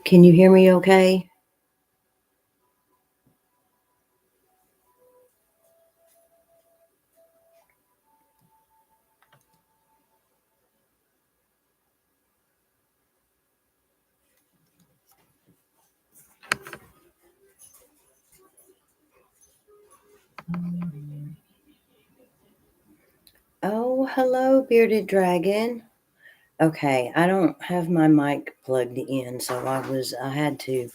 Can you hear me okay? Oh, hello, bearded dragon. Okay, I don't have my mic plugged in, so I had to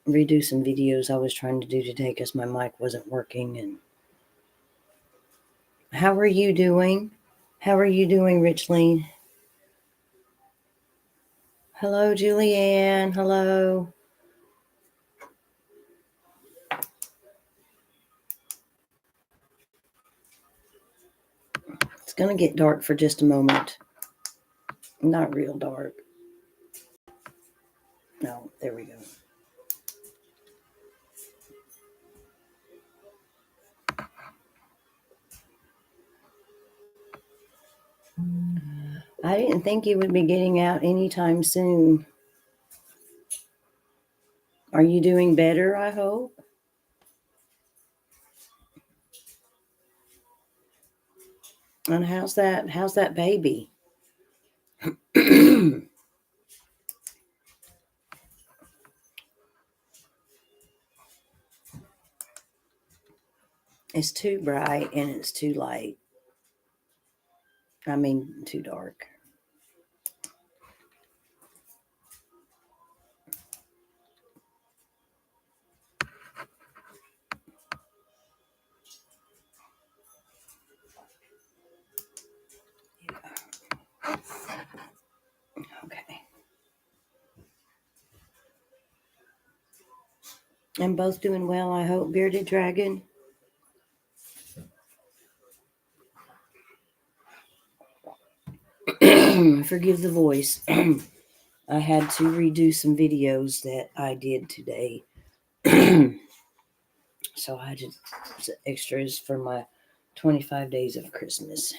redo some videos I was trying to do today because my mic wasn't working. And how are you doing? How are you doing, Richling? Hello, Julianne. Hello. It's gonna get dark for just a moment. Not real dark. No, there we go. I didn't think you would be getting out anytime soon. Are you doing better, I hope? And how's that baby? It's too bright and it's too light. I mean, too dark. Yeah. Okay. I'm both doing well, I hope, bearded dragon. Forgive the voice. I had to redo some videos that I did today. So I did extras for my 25 days of Christmas.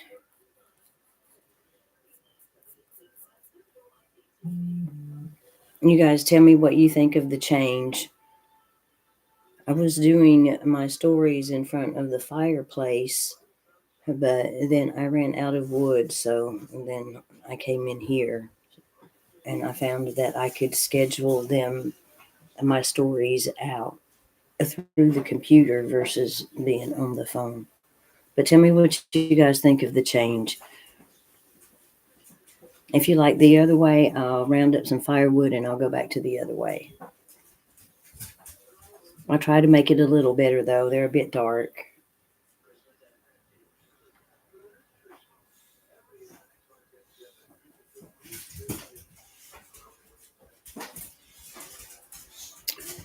You guys tell me what you think of the change. I was doing my stories in front of the fireplace, but then I ran out of wood, so then I came in here and I found that I could schedule them, my stories, out through the computer versus being on the phone. But tell me what you guys think of the change. If you like the other way, I'll round up some firewood and I'll go back to the other way. I try to make it a little better though. They're a bit dark.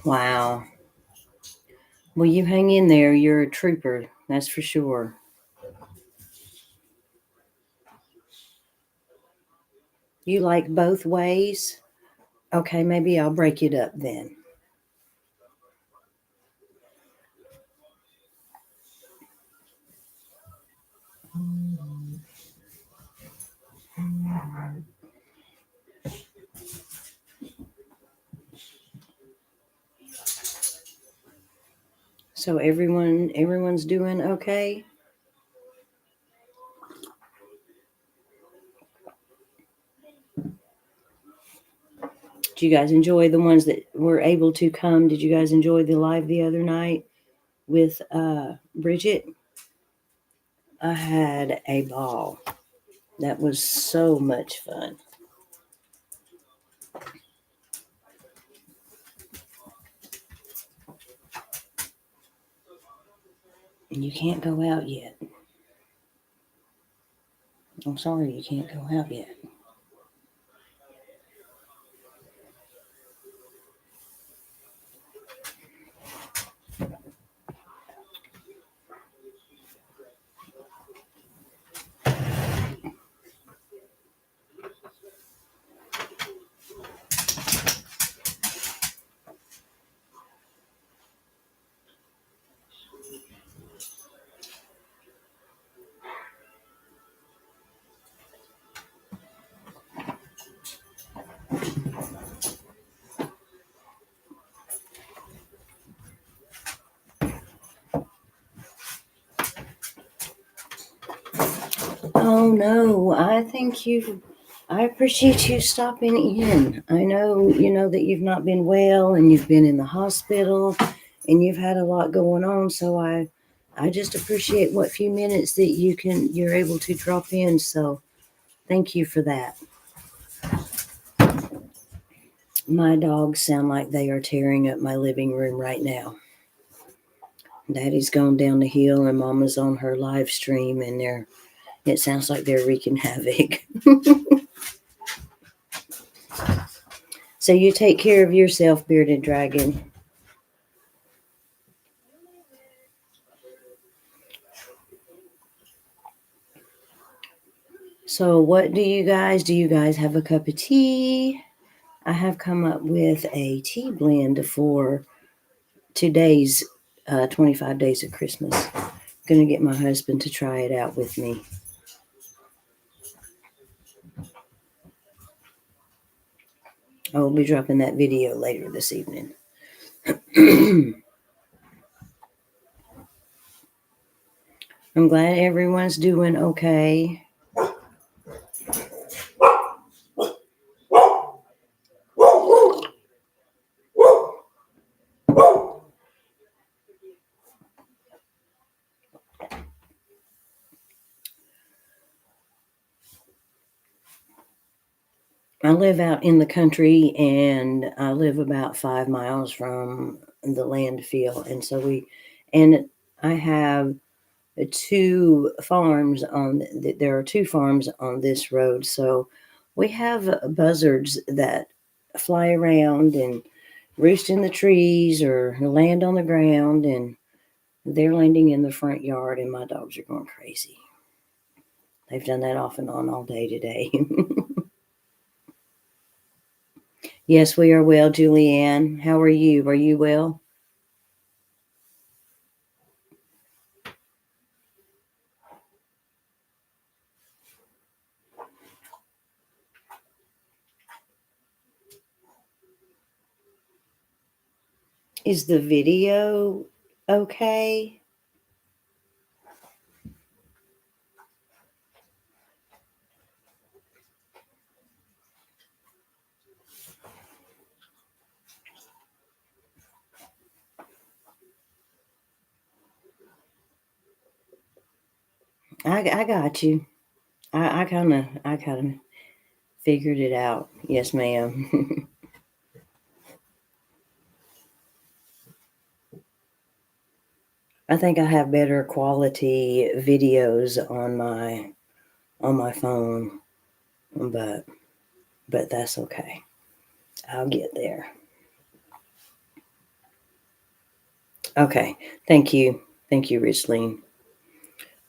Wow. Well, you hang in there. You're a trooper. That's for sure. You like both ways? Okay, maybe I'll break it up then. So everyone's doing okay? Did you guys enjoy the ones that were able to come? Did you guys enjoy the live the other night with Bridget? I had a ball. That was so much fun. And you can't go out yet. I'm sorry, you can't go out yet. Oh no, I appreciate you stopping in. I know that you've not been well and you've been in the hospital and you've had a lot going on, so I just appreciate what few minutes that you're able to drop in. So thank you for that. My dogs sound like they are tearing up my living room right now. Daddy's gone down the hill and Mama's on her live stream, and it sounds like they're wreaking havoc. So you take care of yourself, bearded dragon. So what do you guys have a cup of tea? I have come up with a tea blend for today's 25 days of Christmas. I'm going to get my husband to try it out with me. I will be dropping that video later this evening. I'm glad everyone's doing okay. I live out in the country, and I live about 5 miles from the landfill, and I have there are two farms on this road, so we have buzzards that fly around and roost in the trees or land on the ground, and they're landing in the front yard, and my dogs are going crazy. They've done that off and on all day today. Yes, we are well, Julianne. How are you? Are you well? Is the video okay? I got you. I kind of figured it out. Yes, ma'am. I think I have better quality videos on my phone, but that's okay. I'll get there. Okay. Thank you. Thank you, Richline.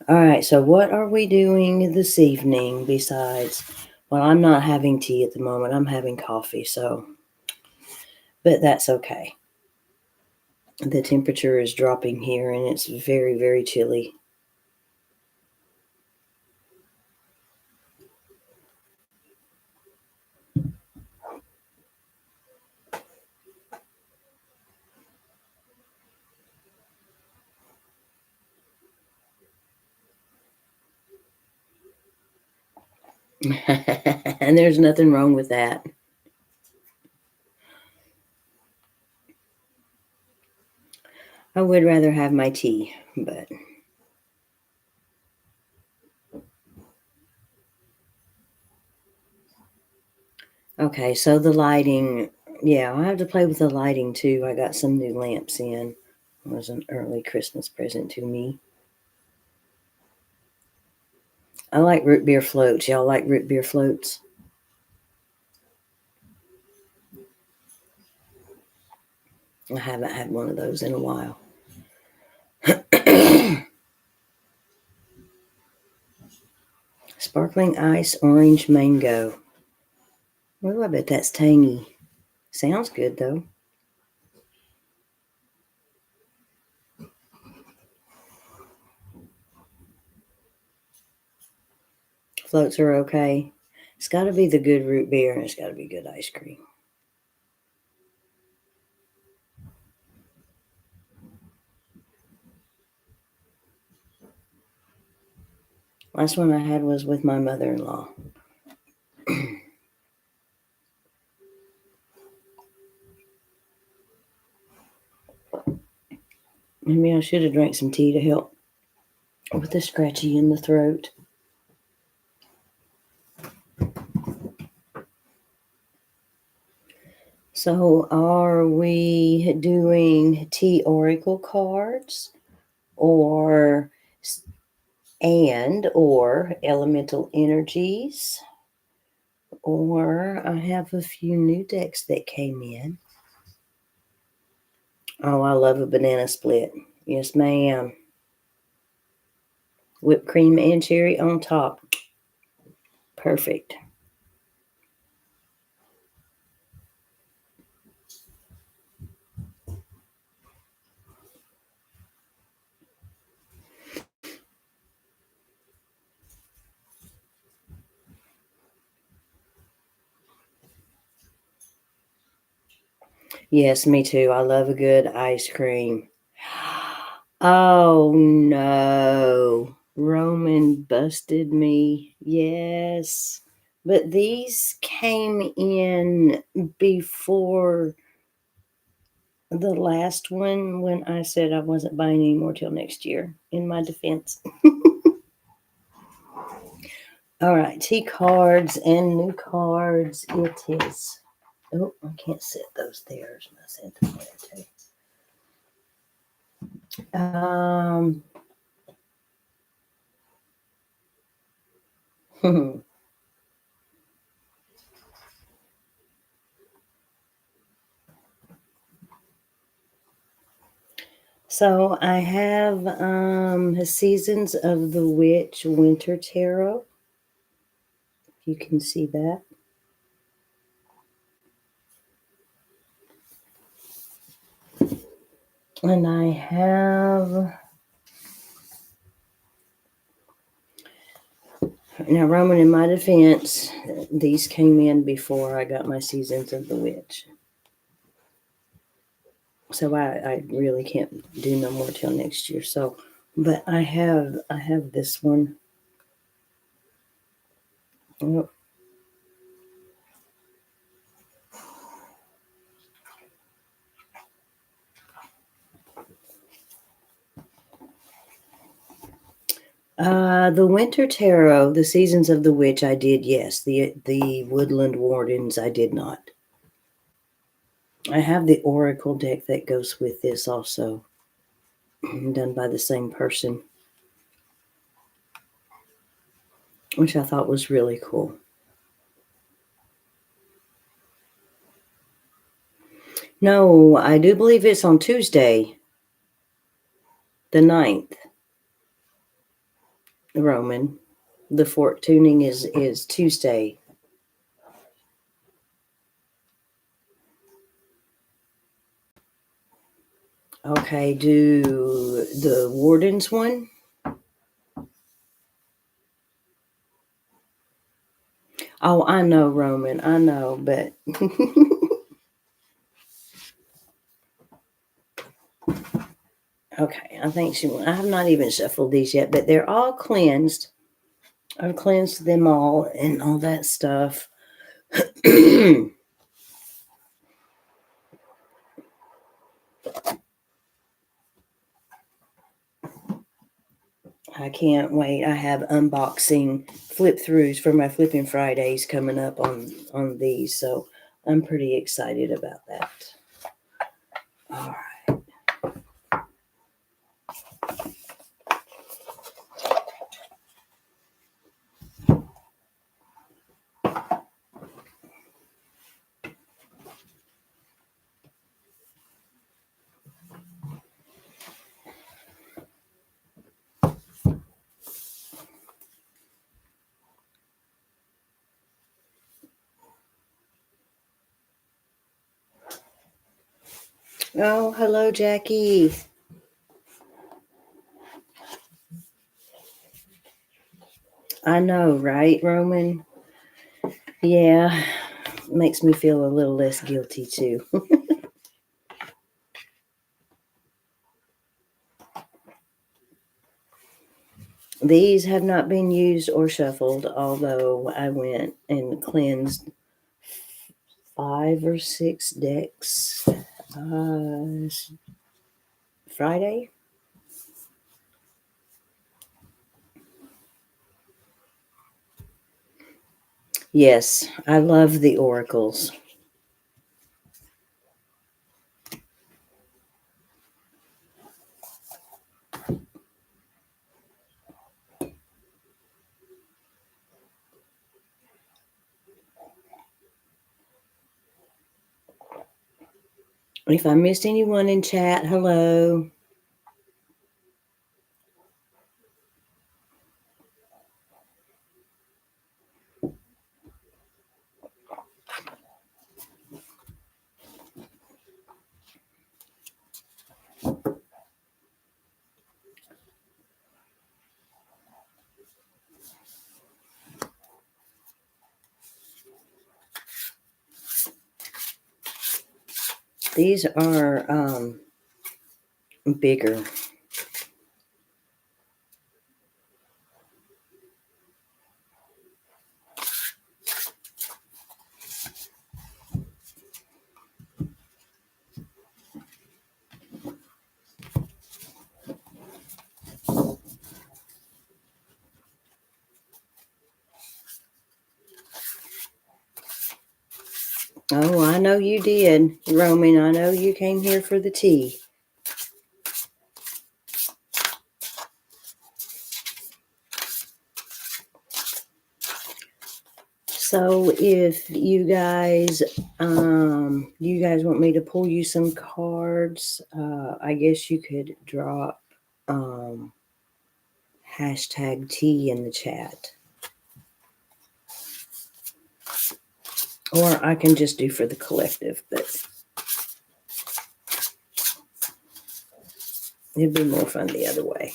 All right. So what are we doing this evening besides? Well, I'm not having tea at the moment. I'm having coffee. But that's okay. The temperature is dropping here, and it's very, very chilly. And there's nothing wrong with that. I would rather have my tea, but okay. So the lighting, yeah, I'll have to play with the lighting too. I got some new lamps in. It was an early Christmas present to me. I like root beer floats. Y'all like root beer floats? I haven't had one of those in a while. Sparkling ice, orange, mango. Oh, I bet that's tangy. Sounds good though. Floats are okay. It's got to be the good root beer, and it's got to be good ice cream. Last one I had was with my mother-in-law. Maybe I should have drank some tea to help with the scratchy in the throat. So are we doing tea oracle cards or elemental energies? Or I have a few new decks that came in. Oh, I love a banana split. Yes, ma'am. Whipped cream and cherry on top. Perfect. Yes, me too. I love a good ice cream. Oh no. Roman busted me. Yes. But these came in before the last one when I said I wasn't buying any more till next year, in my defense. All right, tea cards and new cards it is. Oh, I can't set those there. I set them there too. So I have Seasons of the Witch Winter Tarot. If you can see that. And I have now, Roman, in my defense, these came in before I got my Seasons of the Witch. So I really can't do no more till next year. So, but I have this one. Oh. The Winter Tarot, the Seasons of the Witch, I did, yes. The Woodland Wardens, I did not. I have the Oracle deck that goes with this also, done by the same person, which I thought was really cool. No, I do believe it's on Tuesday, the 9th, Roman. The fork tuning is Tuesday. Okay, do the Wardens one? Oh, I know, Roman. I know, but okay, I think I have not even shuffled these yet, but they're all cleansed. I've cleansed them all and all that stuff. I can't wait. I have unboxing flip throughs for my flipping Fridays coming up on these, so I'm pretty excited about that. All right. Oh, hello, Jackie. I know, right, Roman? Yeah, makes me feel a little less guilty too. These have not been used or shuffled, although I went and cleansed 5 or 6 decks Friday. Yes, I love the oracles. If I missed anyone in chat, hello. These are bigger. Oh, I know you did, Roman. I know you came here for the tea. So if you guys want me to pull you some cards, I guess you could drop #T in the chat. Or I can just do for the collective, but it'd be more fun the other way.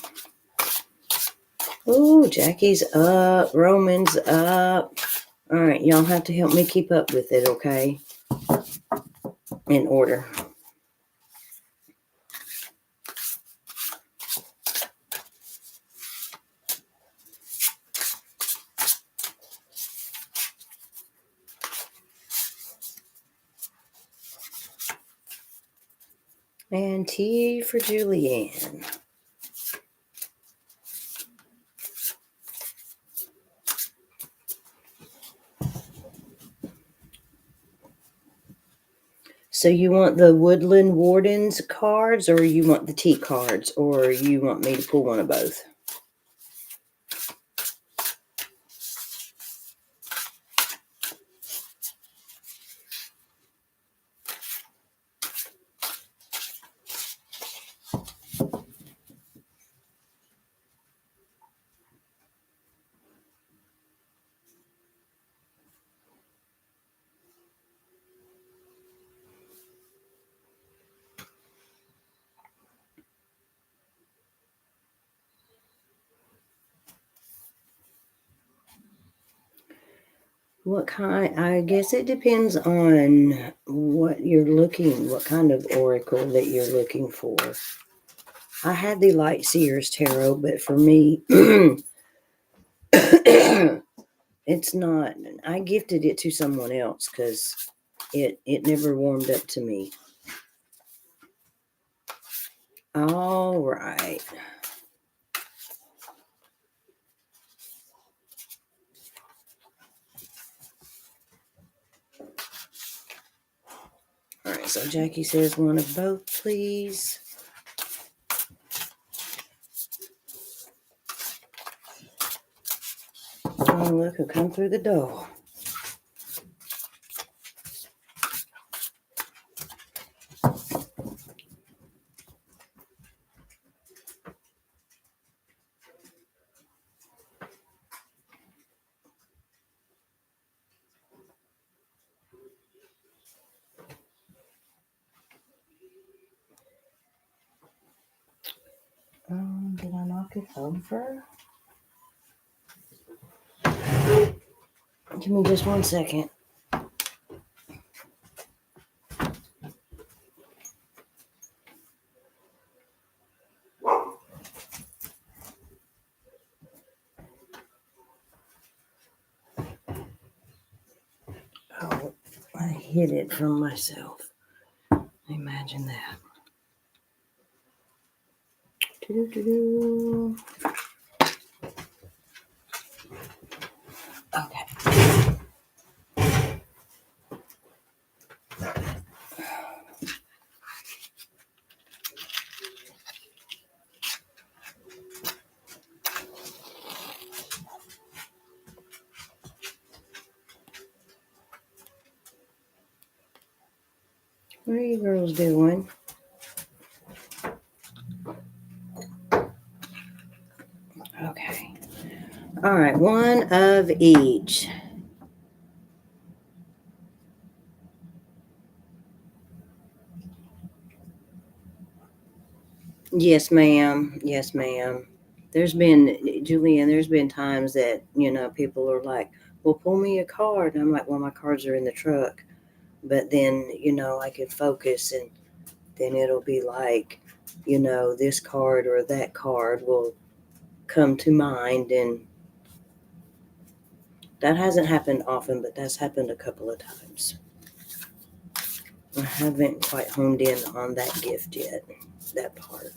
Oh, Jackie's up. Roman's up. All right, y'all have to help me keep up with it, okay? In order. And T for Julianne. So you want the Woodland Wardens cards, or you want the T cards, or you want me to pull one of both? What kind? I guess it depends on what kind of oracle that you're looking for. I had the Light Seers Tarot, but for me, it's not. I gifted it to someone else because it never warmed up to me. All right. All right, so Jackie says one of both, please. Oh, look who come through the door. Did I knock it over? Give me just 1 second. Oh, I hid it from myself. Imagine that. Doo-doo-doo-doo. Okay. What are you girls doing? Okay. All right, one of each. Yes, ma'am. Yes, ma'am. Julian, there's been times that, people are like, well, pull me a card. And I'm like, well, my cards are in the truck. But then, I can focus and then it'll be like, this card or that card will come to mind. And that hasn't happened often, but that's happened a couple of times. I haven't quite honed in on that gift yet, that part.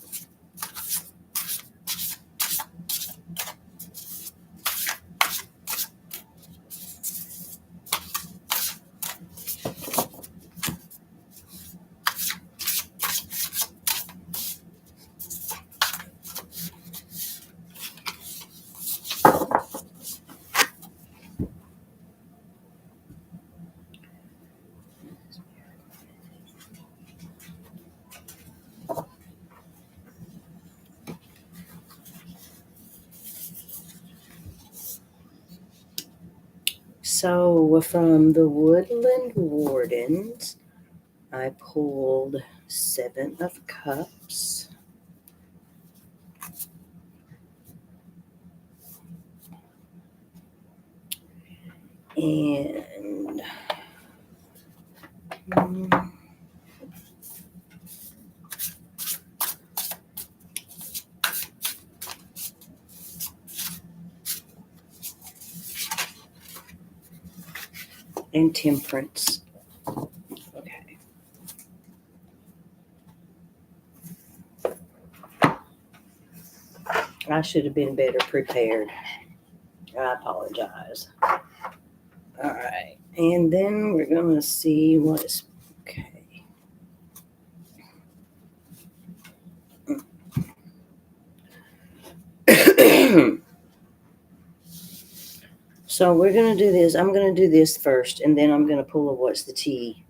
So from the Woodland Wardens, I pulled 7 of Cups. And Temperance. Okay. I should have been better prepared. I apologize. All right. And then we're going to see what's okay. So we're going to do this. I'm going to do this first, and then I'm going to pull a what's the tea,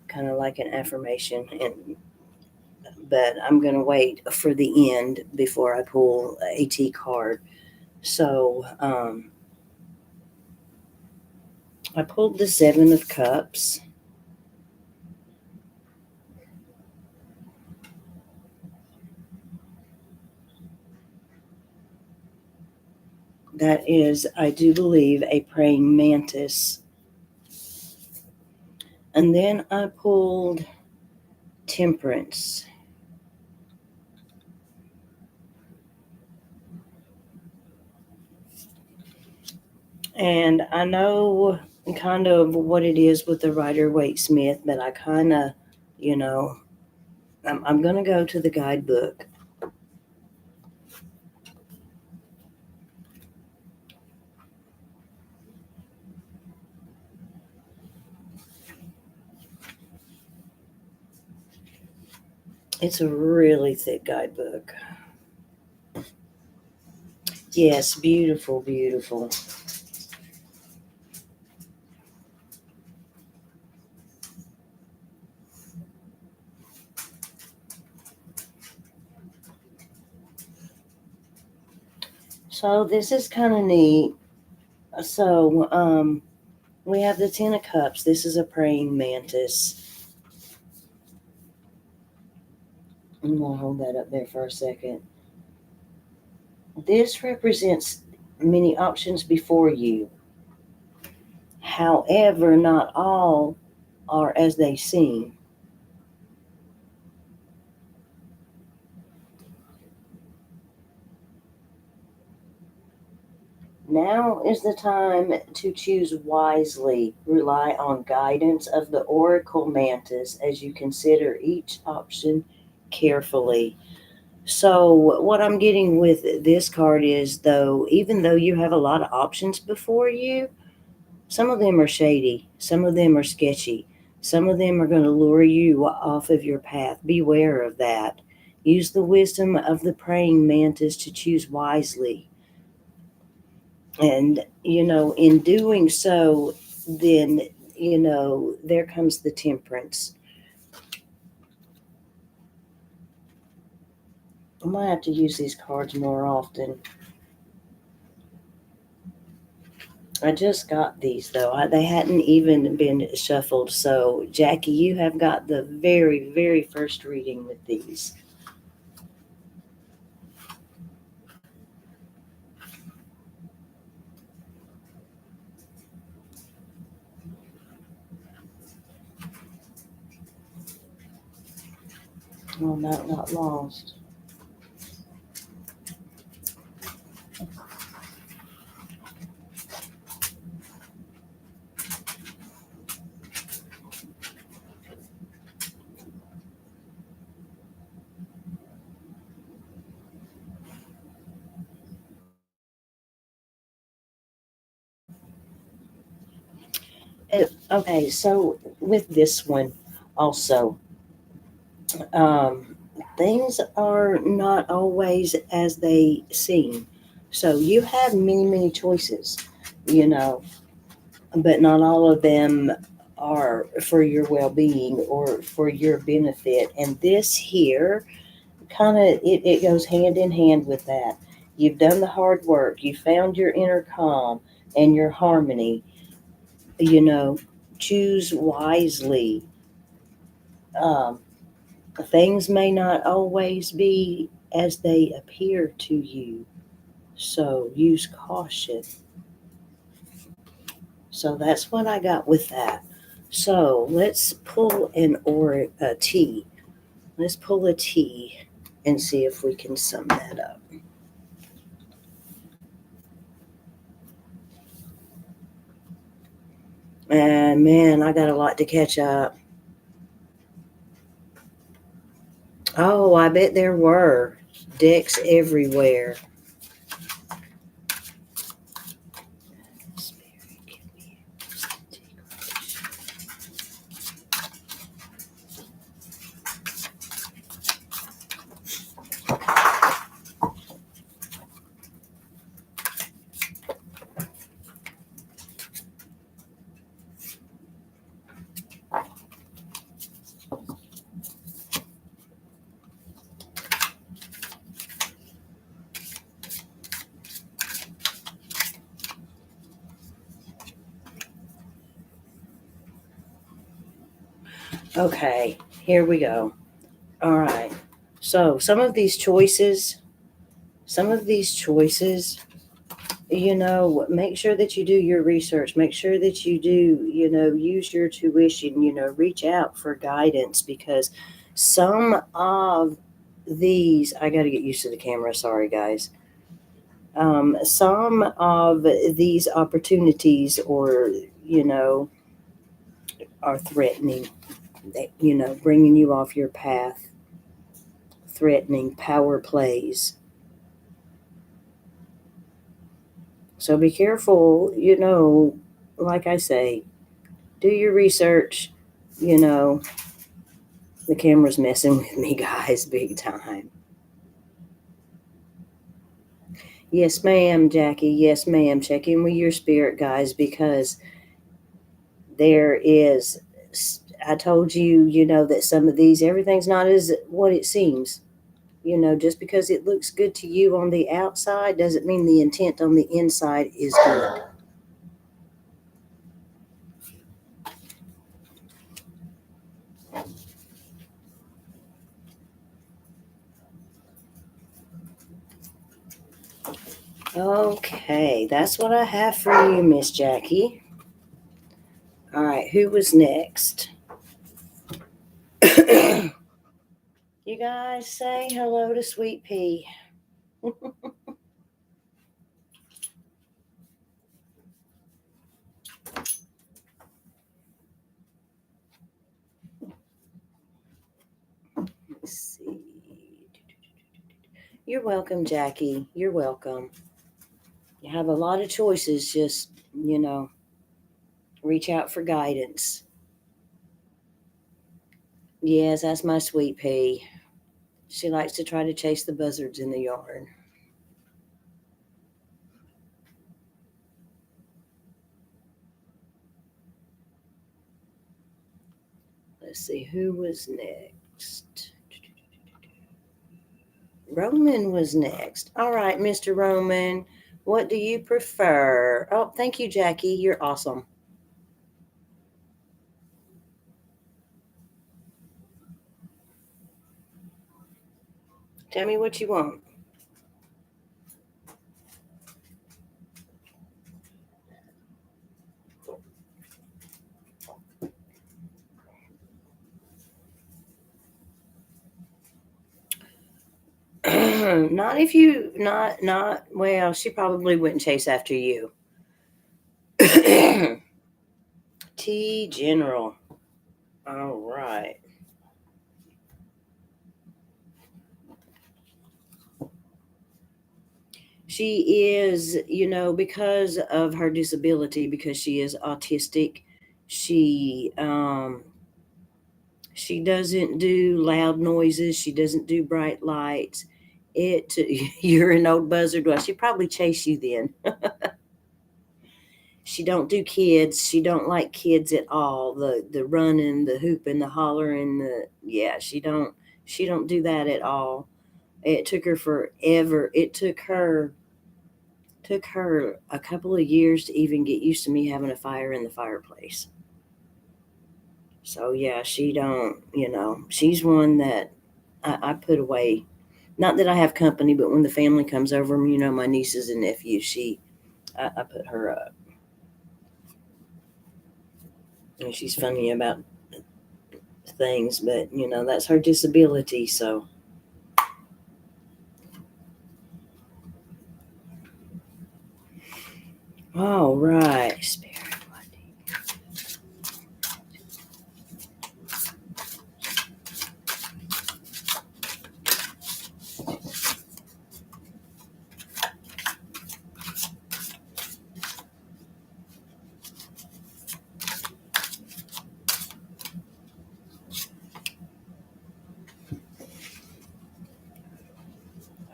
kind of like an affirmation. But I'm going to wait for the end before I pull a tea card. So I pulled the 7 of Cups. That is, I do believe, a praying mantis. And then I pulled Temperance. And I know kind of what it is with the Rider-Waite-Smith, but I kind of, I'm going to go to the guidebook. It's a really thick guidebook. Yes, beautiful, beautiful. So this is kind of neat. So we have the 10 of Cups. This is a praying mantis. I'm going to hold that up there for a second. This represents many options before you. However, not all are as they seem. Now is the time to choose wisely. Rely on guidance of the oracle mantis as you consider each option carefully. So, what I'm getting with this card is, though, even though you have a lot of options before you, some of them are shady, some of them are sketchy, some of them are going to lure you off of your path. Beware of that. Use the wisdom of the praying mantis to choose wisely. And, in doing so, then, there comes the temperance. I might have to use these cards more often. I just got these though. They hadn't even been shuffled. So, Jackie, you have got the very, very first reading with these. Oh, not lost. Okay, so with this one also, um, things are not always as they seem. So you have many, many choices, you know, but not all of them are for your well being or for your benefit. And this here kind of it goes hand in hand with that. You've done the hard work, you found your inner calm and your harmony, you know, choose wisely. Um, Things may not always be as they appear to you, so use caution. So that's what I got with that. So let's pull a T. Let's pull a T and see if we can sum that up. And man, I got a lot to catch up. Oh, I bet there were decks everywhere. Okay, here we go. All right. So some of these choices, make sure that you do your research. Make sure that you do, use your tuition, reach out for guidance because some of these, I got to get used to the camera. Sorry, guys. Some of these opportunities you know, are threatening, bringing you off your path, threatening power plays. So be careful, like I say, do your research. You know, the camera's messing with me, guys, big time. Yes, ma'am, Jackie. Yes, ma'am. Check in with your spirit, guys, because there is, I told you, that some of these, everything's not as what it seems. Just because it looks good to you on the outside doesn't mean the intent on the inside is good. Okay, that's what I have for you, Miss Jackie. All right, who was next? You guys say hello to Sweet Pea. You're welcome, Jackie. You're welcome. You have a lot of choices. Just, reach out for guidance. Yes, that's my sweet pea. She likes to try to chase the buzzards in the yard. Let's see, who was next? Roman was next. All right, Mr. Roman, what do you prefer? Oh, thank you, Jackie. You're awesome. Tell me what you want. Not if you not well, she probably wouldn't chase after you. T General. All right. She is, because of her disability, because she is autistic, she she doesn't do loud noises, she doesn't do bright lights. It you're an old buzzard. Well, she probably chase you then. She don't do kids. She don't like kids at all. The running, the hooping, the hollering, the yeah, she don't do that at all. It took her forever. It took her a couple of years to even get used to me having a fire in the fireplace. So yeah, she don't, she's one that I put away. Not that I have company, but when the family comes over, my nieces and nephews, I put her up. And she's funny about things, but that's her disability. So, all right, spirit.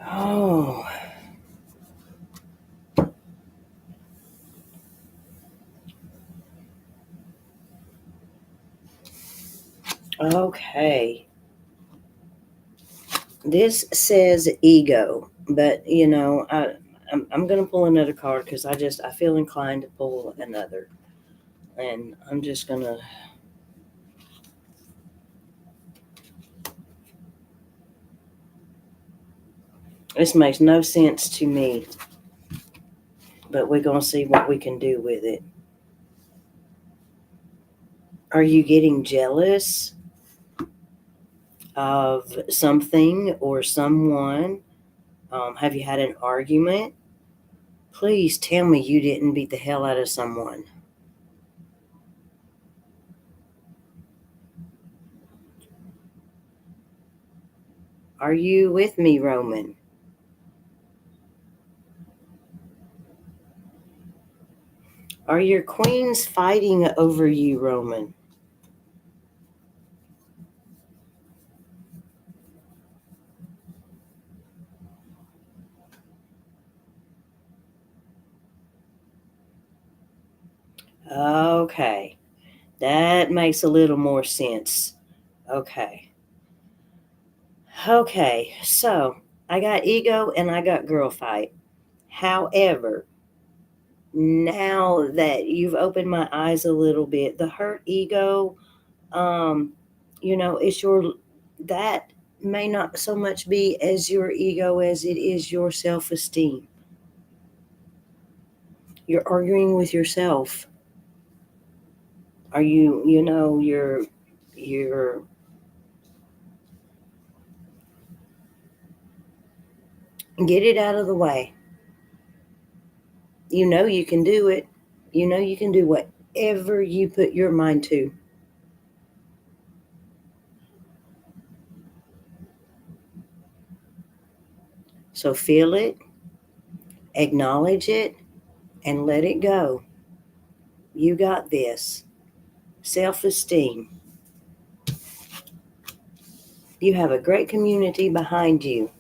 Oh, okay. This says ego, but I'm gonna pull another card because I feel inclined to pull another, and I'm just gonna. This makes no sense to me, but we're gonna see what we can do with it. Are you getting jealous of something or someone? Have you had an argument? Please tell me you didn't beat the hell out of someone. Are you with me, Roman? Are your queens fighting over you, Roman? Okay, that makes a little more sense. Okay. Okay, so I got ego and I got girl fight. However, now that you've opened my eyes a little bit, the hurt ego, um, it's that may not so much be as your ego as it is your self esteem. You're arguing with yourself. Are you, you're, get it out of the way. You know you can do it. You know you can do whatever you put your mind to. So feel it, acknowledge it, and let it go. You got this. Self-esteem. You have a great community behind you.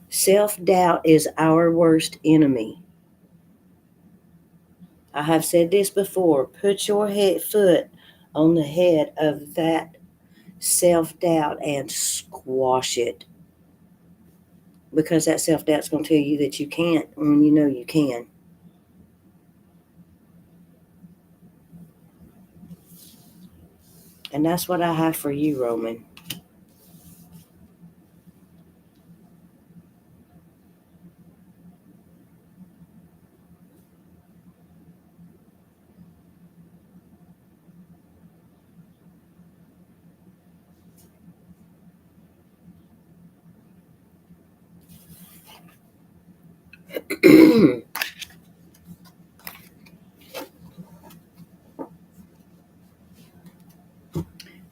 Self-doubt is our worst enemy. I have said this before. Put your foot on the head of that self-doubt and squash it. Because that self-doubt's going to tell you that you can't when you know you can. And that's what I have for you, Roman.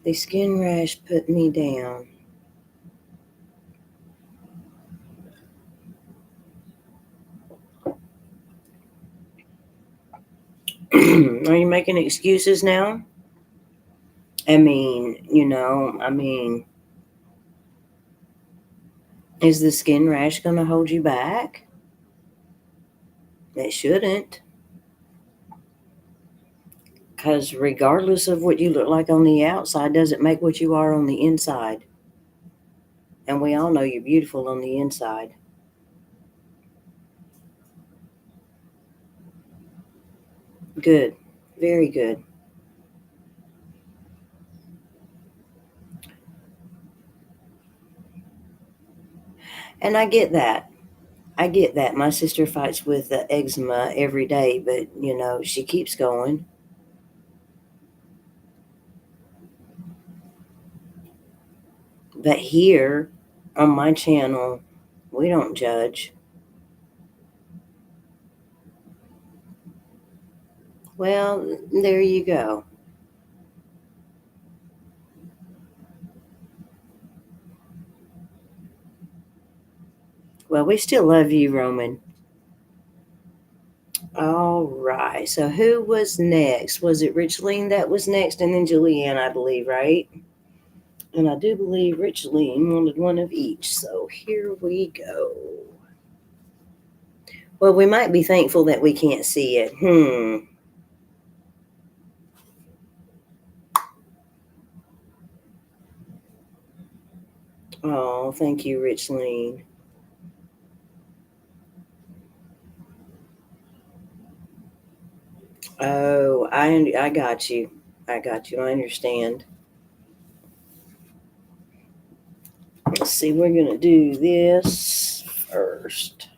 The skin rash put me down. Are you making excuses now? Is the skin rash going to hold you back? It shouldn't. Because regardless of what you look like on the outside, doesn't make what you are on the inside. And we all know you're beautiful on the inside. Good. Very good. And I get that. I get that. My sister fights with eczema every day, but, she keeps going. But here on my channel, we don't judge. Well, there you go. Well, we still love you, Roman. All right. So who was next? Was it Richleen that was next? And then Julianne, I believe, right? And I do believe Richleen wanted one of each. So here we go. Well, we might be thankful that we can't see it. Oh, thank you, Richleen. Oh, I got you. I got you. I understand. Let's see. We're going to do this first.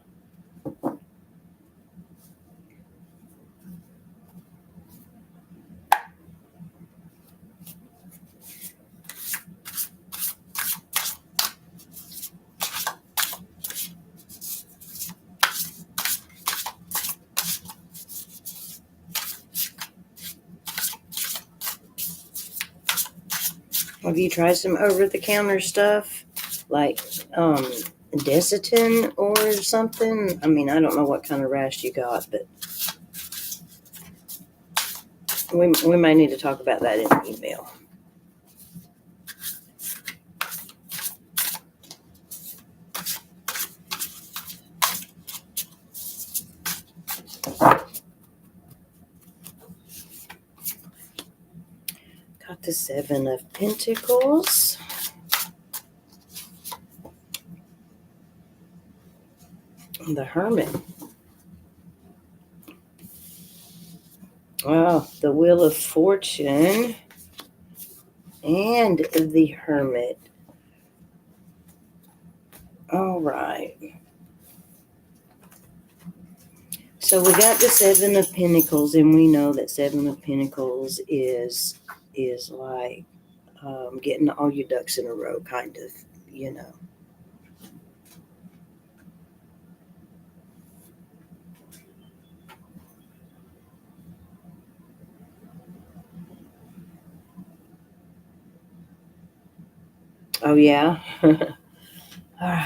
Have you tried some over-the-counter stuff like Desitin or something? I mean, I don't know what kind of rash you got, but we might need to talk about that in an email. Got the Seven of Pentacles. The Hermit. Oh, the Wheel of Fortune. And the Hermit. All right. So we got the Seven of Pentacles, and we know that Seven of Pentacles is like getting all your ducks in a row, kind of. Oh, yeah?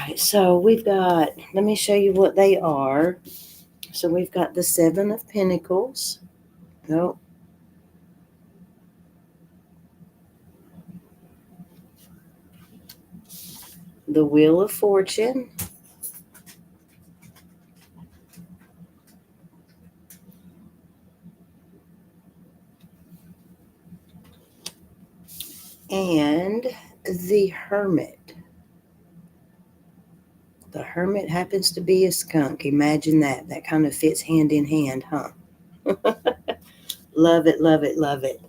right, so let me show you what they are. So we've got the Seven of Pentacles. No, the Wheel of Fortune. And the Hermit. The Hermit happens to be a skunk. Imagine that. That kind of fits hand in hand, huh? Love it, love it, love it.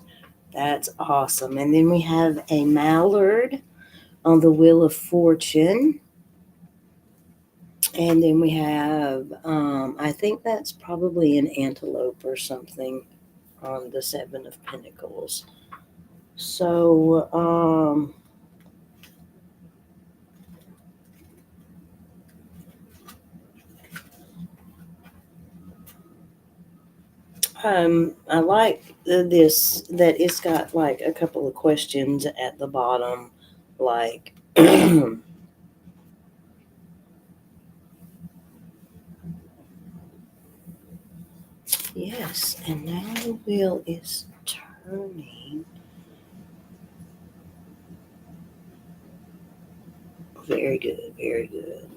That's awesome. And then we have a mallard on the Wheel of Fortune. And then we have, I think that's probably an antelope or something on the Seven of Pentacles. So, I like this, that it's got like a couple of questions at the bottom, like, yes, and now the wheel is turning. Very good, very good.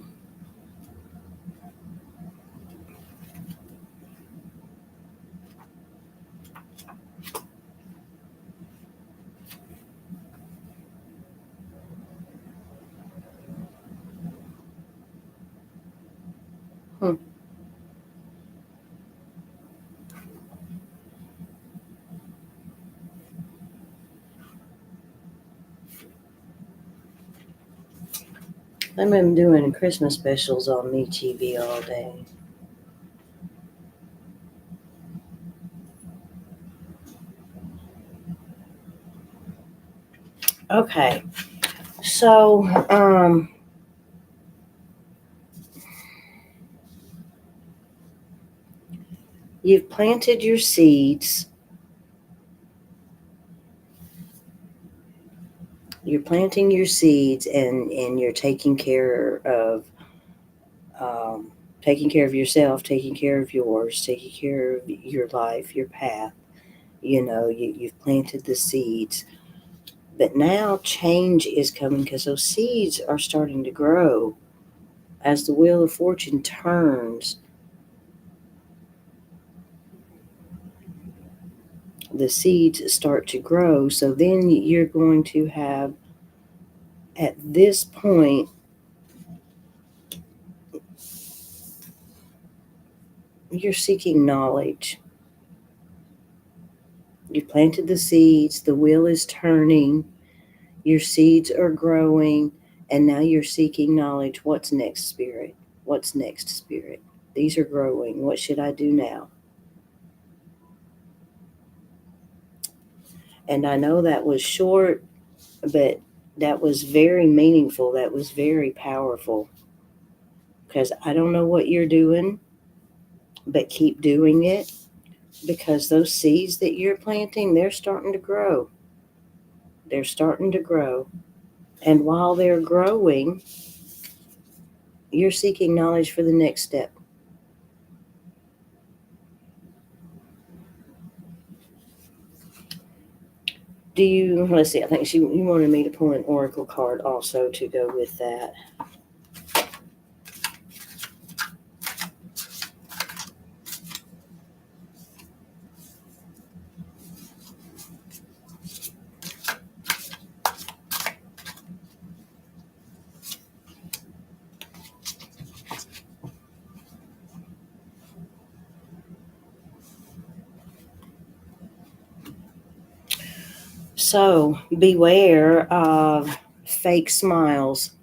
Hmm. I've been doing Christmas specials on MeTV all day. Okay, so you've planted your seeds. You're planting your seeds, and you're um, taking care of yourself, taking care of yours, taking care of your life, your path. You've planted the seeds, but now change is coming because those seeds are starting to grow as the Wheel of Fortune turns. The seeds start to grow, so then you're going to have, at this point, you're seeking knowledge. You planted the seeds, the wheel is turning, your seeds are growing, and now you're seeking knowledge. What's next, Spirit? What's next, Spirit? These are growing. What should I do now? And I know that was short, but that was very meaningful. That was very powerful, because I don't know what you're doing, but keep doing it, because those seeds that you're planting, they're starting to grow. They're starting to grow. And while they're growing, you're seeking knowledge for the next step. Let's see, I think you wanted me to pull an oracle card also to go with that. So beware of fake smiles,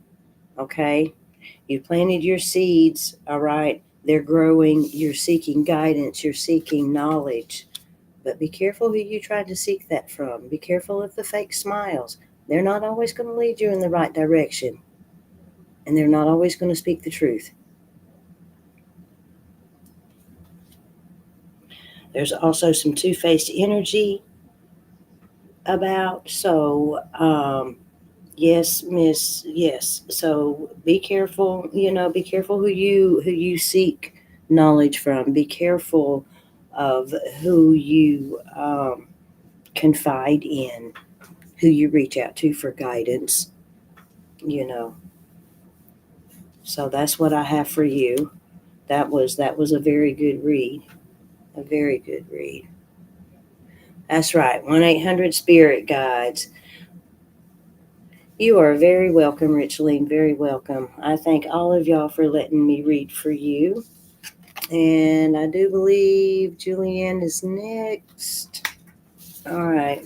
okay? You planted your seeds, all right? They're growing. You're seeking guidance. You're seeking knowledge. But be careful who you try to seek that from. Be careful of the fake smiles. They're not always going to lead you in the right direction. And they're not always going to speak the truth. There's also some two-faced energy about. So Yes, Miss. Yes. So be careful. Be careful who you seek knowledge from. Be careful of who you confide in, who you reach out to for guidance. You know. So that's what I have for you. That was a very good read. A very good read. That's right. 1-800 Spirit Guides. You are very welcome, Richline. Very welcome. I thank all of y'all for letting me read for you. And I do believe Julianne is next. All right.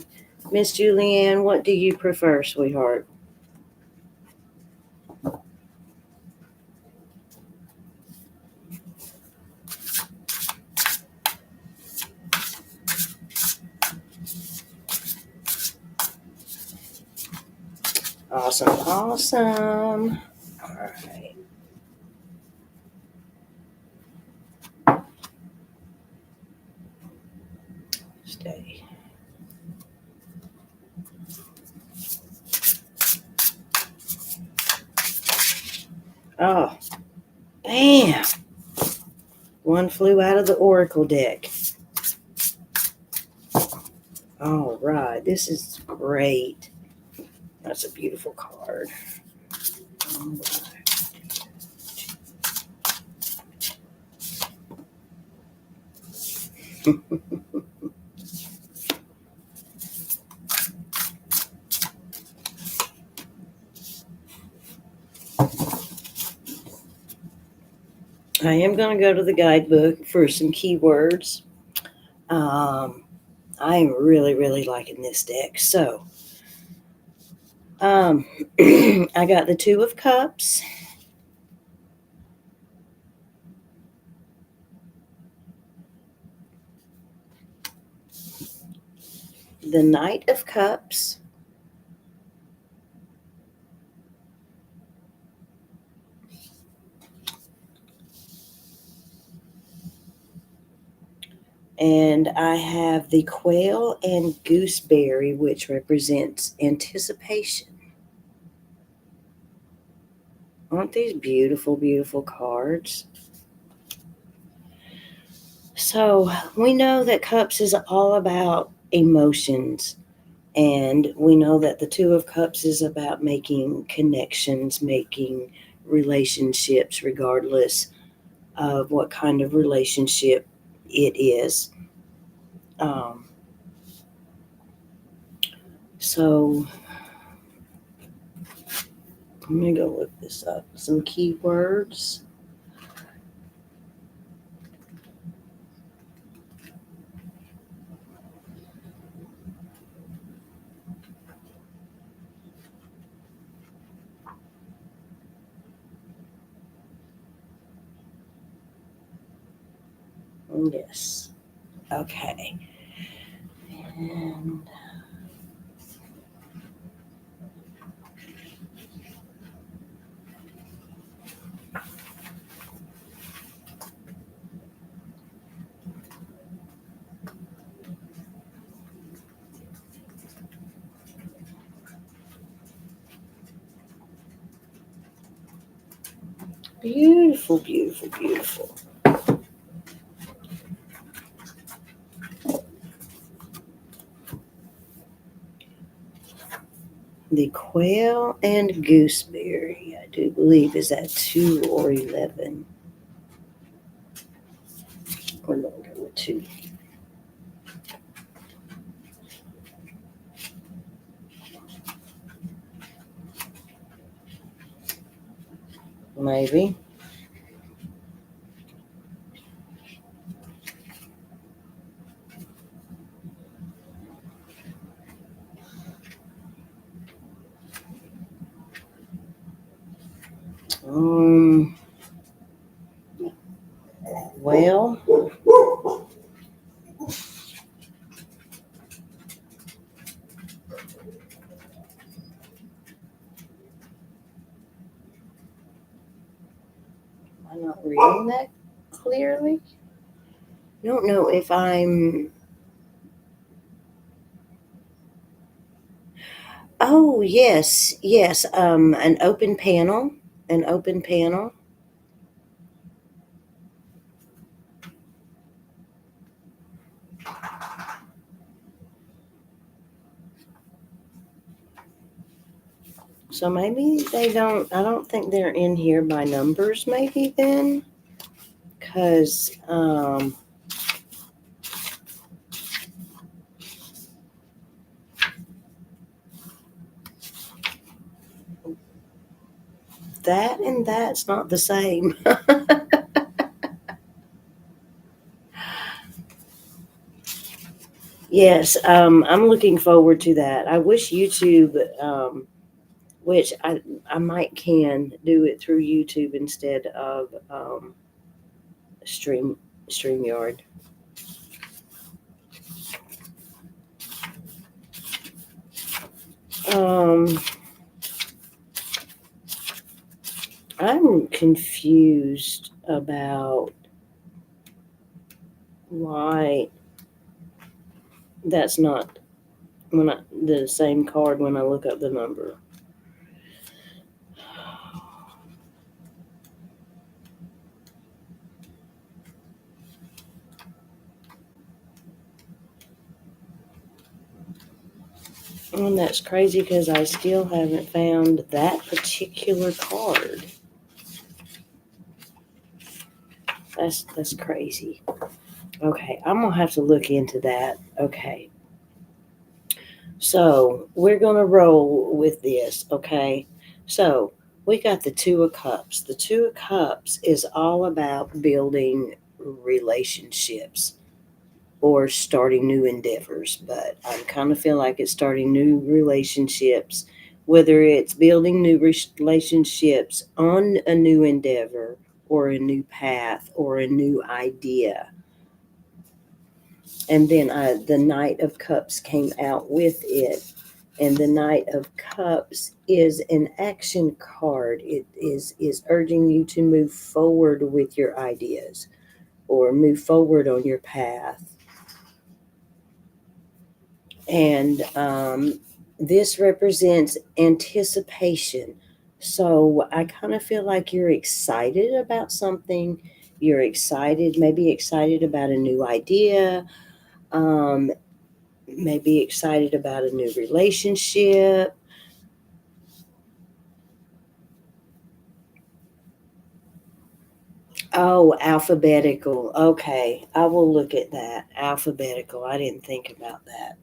Miss Julianne, what do you prefer, sweetheart? Awesome. Awesome. All right. Stay. Oh, bam. One flew out of the Oracle deck. All right. This is great. That's a beautiful card. All right. I am going to go to the guidebook for some keywords. Um, I am really, really liking this deck. So, I got the Two of Cups, the Knight of Cups, and I have the Quail and Gooseberry, which represents anticipation. Aren't these beautiful, beautiful cards? So, we know that Cups is all about emotions. And we know that the Two of Cups is about making connections, making relationships, regardless of what kind of relationship it is. Um, so let me go look this up. Some keywords. Yes. Okay. And beautiful, beautiful, beautiful. The Quail and Gooseberry, I do believe, is at 2 or 11. We're going to go with 2. Maybe. Um, well, am I not reading that clearly? I don't know if I'm. Oh, yes, yes. An open panel, an open panel. So maybe they don't. I don't think they're in here by numbers. Maybe then, because that and that's not the same. Yes, I'm looking forward to that. I wish YouTube, which I might can do it through YouTube instead of Stream StreamYard. Um, I'm confused about why that's not when the same card when I look up the number. And that's crazy because I still haven't found that particular card. That's crazy. Okay, I'm gonna have to look into that. Okay, so we're gonna roll with this. Okay, so we got the Two of Cups. The Two of Cups is all about building relationships or starting new endeavors, but I kind of feel like it's starting new relationships, whether it's building new relationships on a new endeavor or a new path or a new idea. And then the Knight of Cups came out with it. And the Knight of Cups is an action card. It is urging you to move forward with your ideas or move forward on your path. And this represents anticipation. So I kind of feel like you're excited about something. You're excited, maybe excited about a new idea, um, maybe excited about a new relationship. Oh, alphabetical. Okay, I will look at that. Alphabetical. I didn't think about that.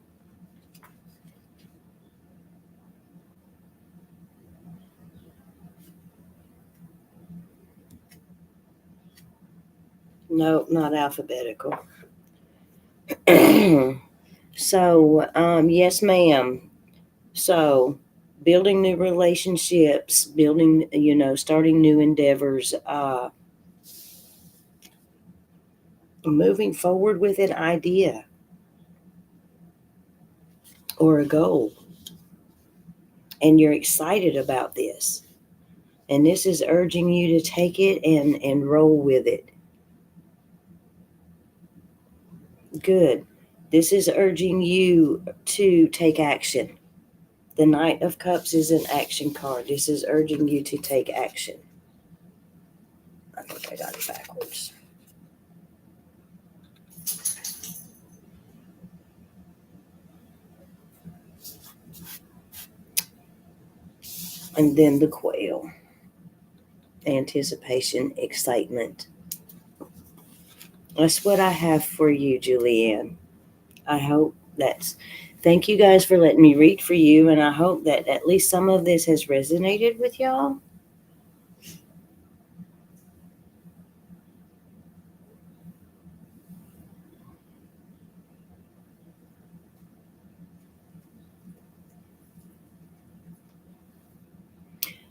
Nope, not alphabetical. So, yes, ma'am. So, building new relationships, building, starting new endeavors, moving forward with an idea or a goal, and you're excited about this. And this is urging you to take it and roll with it. Good. This is urging you to take action. The Knight of Cups is an action card. This is urging you to take action. I think I got it backwards. And then the Quail. Anticipation, excitement. That's what I have for you, Julianne. I hope that's. Thank you guys for letting me read for you, and I hope that at least some of this has resonated with y'all.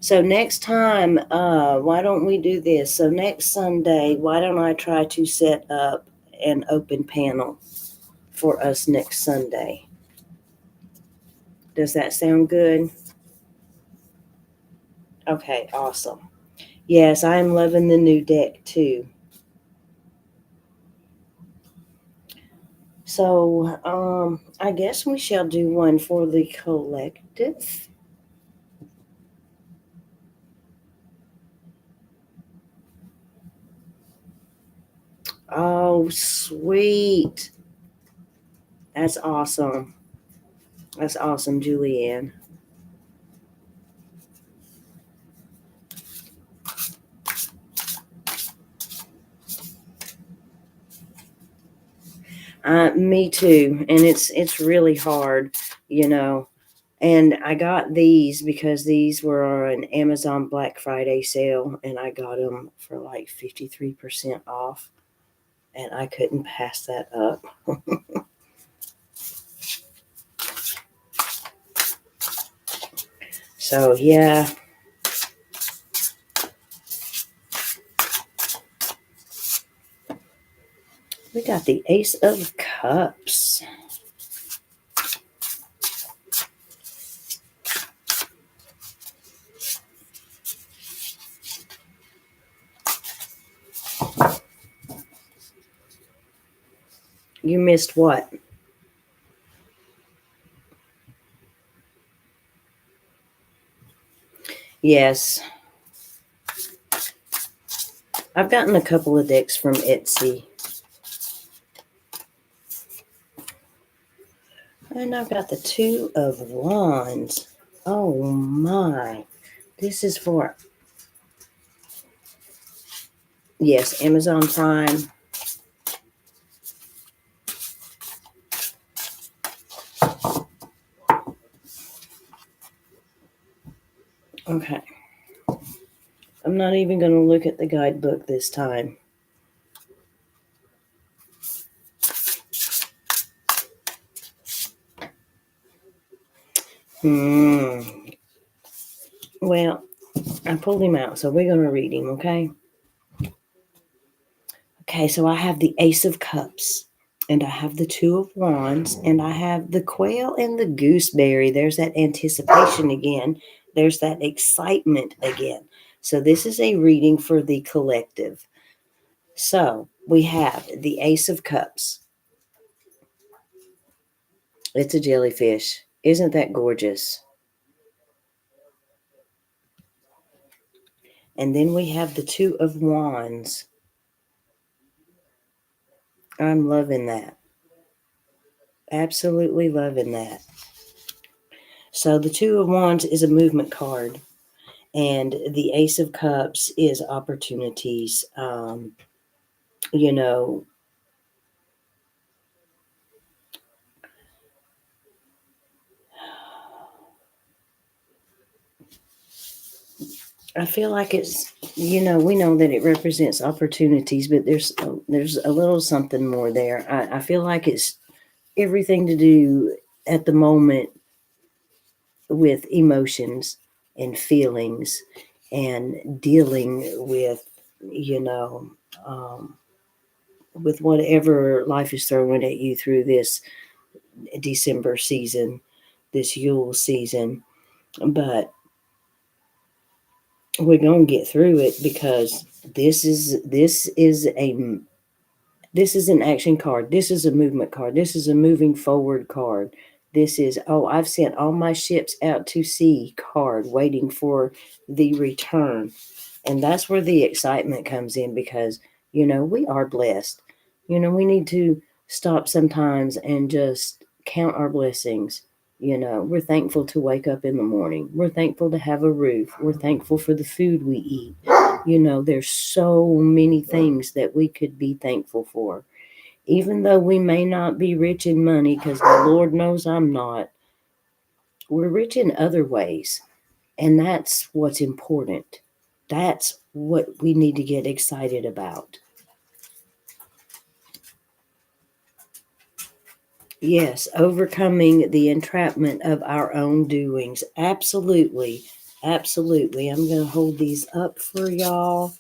So next time, why don't we do this? So next Sunday, why don't I try to set up an open panel for us next Sunday? Does that sound good? Okay, awesome. Yes, I am loving the new deck too. So, I guess we shall do one for the collective. Oh, sweet. That's awesome. That's awesome, Julianne. Me too. And it's really hard, you know. And I got these because these were on an Amazon Black Friday sale, and I got them for like 53% off, and I couldn't pass that up. So, yeah, we got the Ace of Cups. You missed what? Yes, I've gotten a couple of decks from Etsy. And I've got the Two of Wands. Oh my. This is for, yes, Amazon Prime. Okay. I'm not even going to look at the guidebook this time. Hmm. Well, I pulled him out, so we're going to read him, okay? Okay, so I have the Ace of Cups, and I have the Two of Wands, and I have the Quail and the Gooseberry. There's that anticipation again. There's that excitement again. So this is a reading for the collective. So we have the Ace of Cups. It's a jellyfish. Isn't that gorgeous? And then we have the Two of Wands. I'm loving that. Absolutely loving that. So the Two of Wands is a movement card, and the Ace of Cups is opportunities. You know, I feel like it's, we know that it represents opportunities, but there's a little something more there. I feel like it's everything to do at the moment with emotions and feelings and dealing with, you know, um, with whatever life is throwing at you through this December season, this Yule season. But we're going to get through it because this is an action card. This is a movement card. This is a moving forward card. This is, oh, I've sent all my ships out to sea card waiting for the return. And that's where the excitement comes in because, we are blessed. We need to stop sometimes and just count our blessings. We're thankful to wake up in the morning. We're thankful to have a roof. We're thankful for the food we eat. There's so many things that we could be thankful for. Even though we may not be rich in money, because the Lord knows I'm not, we're rich in other ways. And that's what's important. That's what we need to get excited about. Yes, overcoming the entrapment of our own doings. Absolutely. Absolutely. I'm going to hold these up for y'all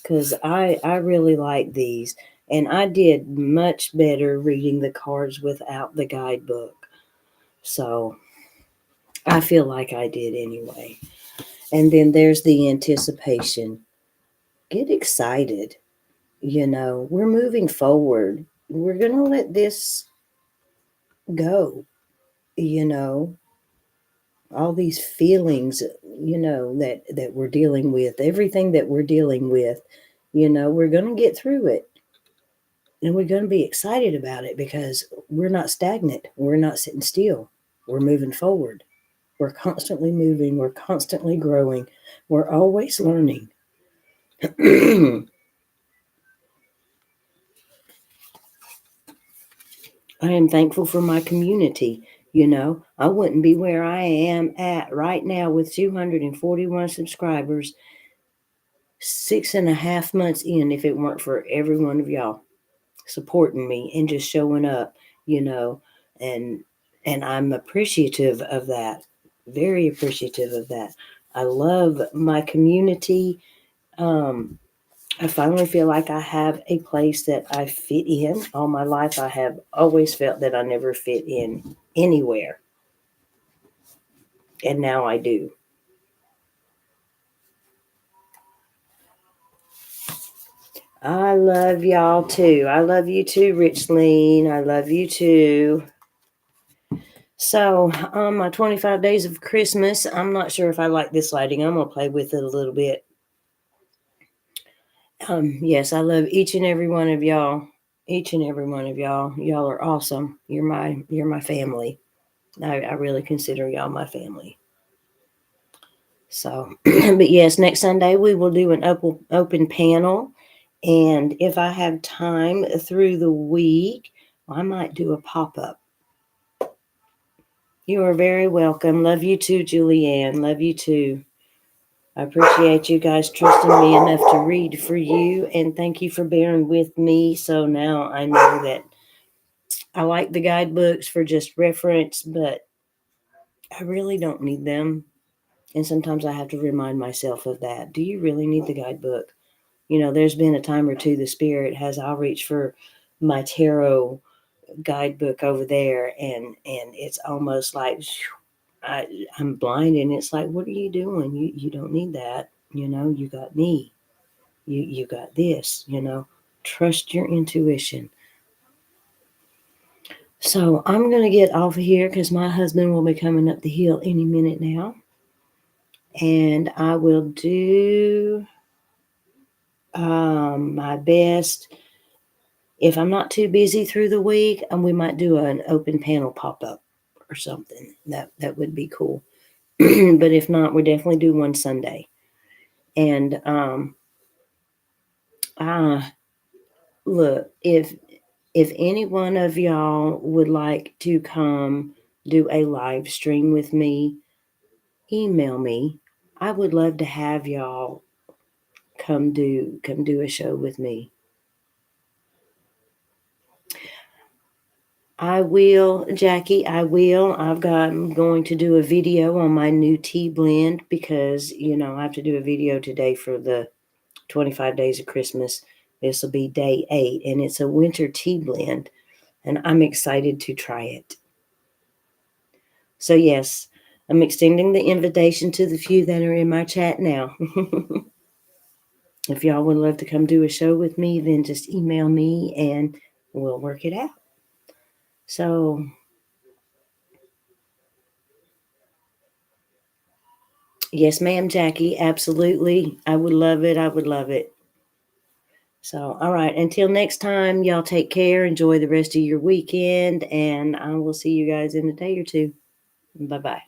because I really like these. And I did much better reading the cards without the guidebook. So I feel like I did anyway. And then there's the anticipation. Get excited. We're moving forward. We're going to let this go, you know, all these feelings, that we're dealing with, everything that we're dealing with, we're going to get through it. And we're going to be excited about it because we're not stagnant. We're not sitting still. We're moving forward. We're constantly moving. We're constantly growing. We're always learning. I am thankful for my community. I wouldn't be where I am at right now with 241 subscribers 6.5 months in if it weren't for every one of y'all supporting me and just showing up, you know, and I'm appreciative of that. Very appreciative of that. I love my community. I finally feel like I have a place that I fit in. All my life, I have always felt that I never fit in anywhere. And now I do. I love y'all too. I love you too, Richleen. I love you too. So, on my 25 days of Christmas, I'm not sure if I like this lighting. I'm going to play with it a little bit. Yes, I love each and every one of y'all. Each and every one of y'all. Y'all are awesome. You're my family. I really consider y'all my family. So, but yes, next Sunday we will do an open panel. And if I have time through the week, I might do a pop-up. You are very welcome. Love you too, Julianne. Love you too. I appreciate you guys trusting me enough to read for you, and thank you for bearing with me. So now I know that I like the guidebooks for just reference, but I really don't need them. And sometimes I have to remind myself of that. Do you really need the guidebook? There's been a time or two the Spirit has, I'll reach for my tarot guidebook over there, and it's almost like I'm blind, and it's like, what are you doing? You don't need that. You got me. You got this. Trust your intuition. So I'm gonna get off of here because my husband will be coming up the hill any minute now, and I will do my best. If I'm not too busy through the week, we might do an open panel pop up or something. That would be cool. But if not, we definitely do one Sunday. And look, if any one of y'all would like to come do a live stream with me, email me. I would love to have y'all come do a show with me. I will, Jackie, I will. I'm going to do a video on my new tea blend because, I have to do a video today for the 25 days of Christmas. This will be day 8, and it's a winter tea blend, and I'm excited to try it. So, yes, I'm extending the invitation to the few that are in my chat now. If y'all would love to come do a show with me, then just email me and we'll work it out. So, yes, ma'am, Jackie, absolutely. I would love it. I would love it. So, all right. Until next time, y'all take care. Enjoy the rest of your weekend, and I will see you guys in a day or two. Bye-bye.